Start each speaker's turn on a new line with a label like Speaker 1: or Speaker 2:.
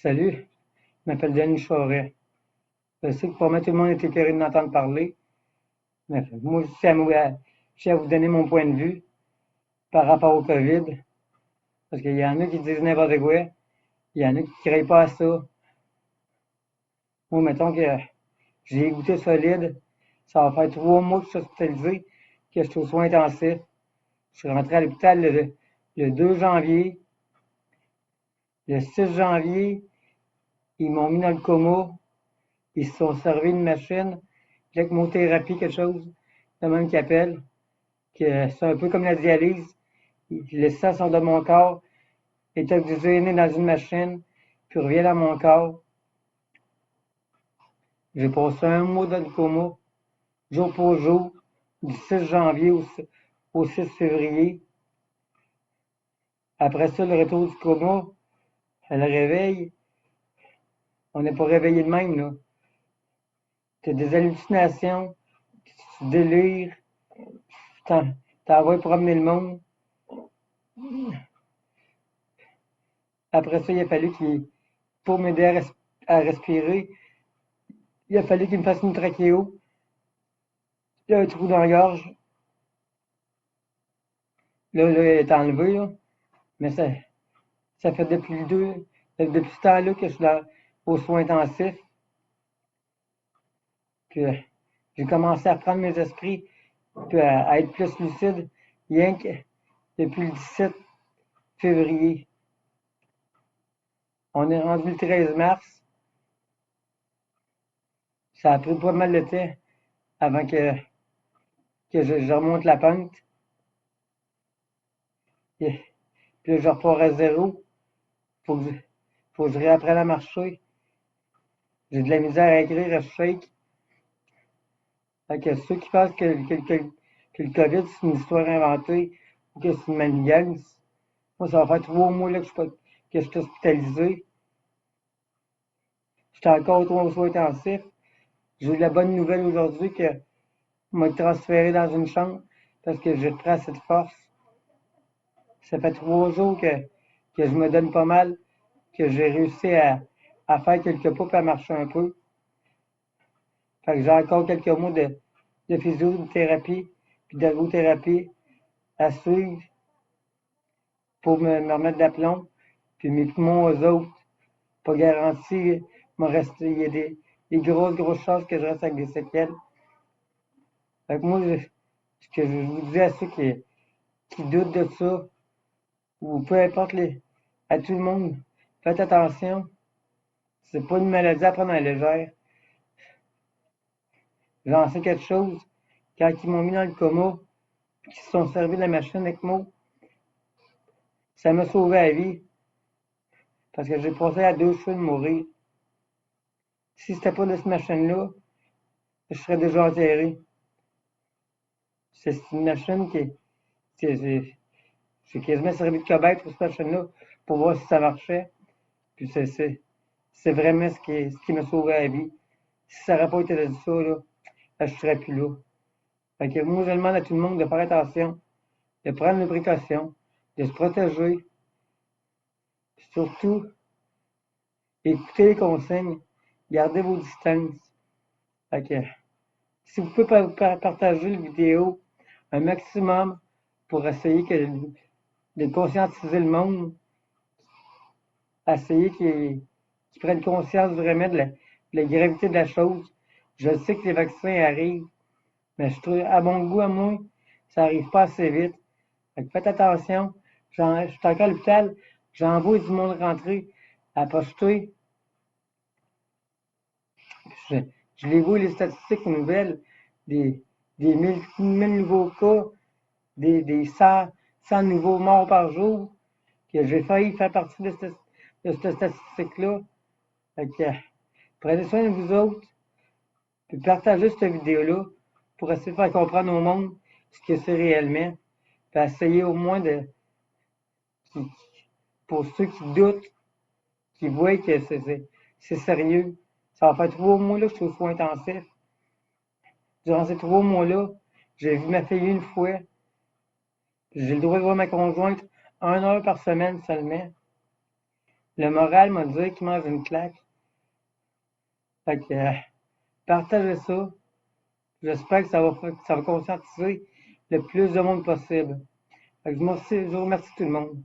Speaker 1: Salut, je m'appelle Denis Charest. Je sais que pour moi, tout le monde est écœuré de m'entendre parler, mais moi, je tiens à vous donner mon point de vue par rapport au COVID, parce qu'il y en a qui disent n'importe quoi, il y en a qui ne créent pas à ça. Moi, mettons que j'ai goûté solide, ça va faire 3 mois que je suis hospitalisé, que je suis aux soins intensifs. Je suis rentré à l'hôpital le 2 janvier. Le 6 janvier, ils m'ont mis dans le coma. Ils se sont servis une machine, l'ECMO-thérapie, quelque chose, le même qu'ils appellent. Que c'est un peu comme la dialyse. Le sang sort de mon corps, est oxygéné dans une machine, puis revient dans mon corps. J'ai passé un mois dans le coma, jour pour jour, du 6 janvier au 6 février. Après ça, le retour du coma, le réveil, on n'est pas réveillé de même, là. T'as des hallucinations, tu délires, t'envoies promener le monde. Après ça, il a fallu pour m'aider à respirer, il a fallu qu'il me fasse une trachéo. Il y a un trou dans la gorge. Là, il est enlevé, là. Mais ça fait depuis ce temps-là que je suis aux soins intensifs. Puis j'ai commencé à reprendre mes esprits, puis à être plus lucide, rien que depuis le 17 février. On est rendu le 13 mars. Ça a pris pas mal de temps avant que je remonte la pente. Et, puis là, je repars à zéro. Faut que je, faut que je réapprenne à marcher. J'ai de la misère à écrire, à shake. Fait que ceux qui pensent que le COVID, c'est une histoire inventée ou que c'est une manigance, moi, ça va faire 3 mois là, que je suis hospitalisé. J'étais encore aux soins intensifs. J'ai eu la bonne nouvelle aujourd'hui que m'a transféré dans une chambre parce que j'ai repris assez de force. Ça fait 3 jours que je me donne pas mal, que j'ai réussi à faire quelques pas et à marcher un peu. Fait que j'ai encore quelques mois de physiothérapie puis d'ergothérapie à suivre pour me remettre d'aplomb. Puis mes poumons aux autres, pas garanti, il y a des grosses chances que je reste avec des séquelles. Fait que moi, ce que je vous dis à ceux qui doutent de ça, ou peu importe à tout le monde, faites attention. C'est pas une maladie à prendre à la légère. J'en sais quelque chose. Quand ils m'ont mis dans le coma, puis qu'ils se sont servis de la machine ECMO, ça m'a sauvé la vie. Parce que j'ai passé à 2 cheveux de mourir. Si c'était pas de cette machine-là, je serais déjà enterré. C'est une machine j'ai quasiment servi de cobaye pour cette machine-là pour voir si ça marchait. Puis c'est vraiment ce qui m'a sauvé la vie. Si ça n'aurait pas été de ça, là, je serais plus là. Fait que moi, je demande à tout le monde de faire attention, de prendre les précautions, de se protéger. Puis surtout, écoutez les consignes, gardez vos distances. Fait que, si vous pouvez partager la vidéo un maximum pour essayer de conscientiser le monde, essayer qu'ils prennent conscience vraiment de la gravité de la chose. Je sais que les vaccins arrivent, mais je trouve, à mon goût, à moi, ça n'arrive pas assez vite. Fait que faites attention. Je suis encore à l'hôpital, j'envoie du monde rentrer à poster. Je, je les vois, les statistiques nouvelles, des, des 1000 nouveaux cas, des 100 nouveaux morts par jour, que j'ai failli faire partie de cette statistique-là. Fait que, prenez soin de vous autres, puis partagez cette vidéo-là pour essayer de faire comprendre au monde ce que c'est réellement. Puis essayer au moins pour ceux qui doutent, qui voient que c'est sérieux. Ça va faire 3 mois là que je suis aux soins intensifs. Durant ces 3 mois-là, j'ai vu ma fille une fois. J'ai le droit de voir ma conjointe 1 heure par semaine seulement. Le moral m'a dit qu'il mange une claque. Fait que, partagez ça. J'espère que ça va conscientiser le plus de monde possible. Fait que je vous remercie tout le monde.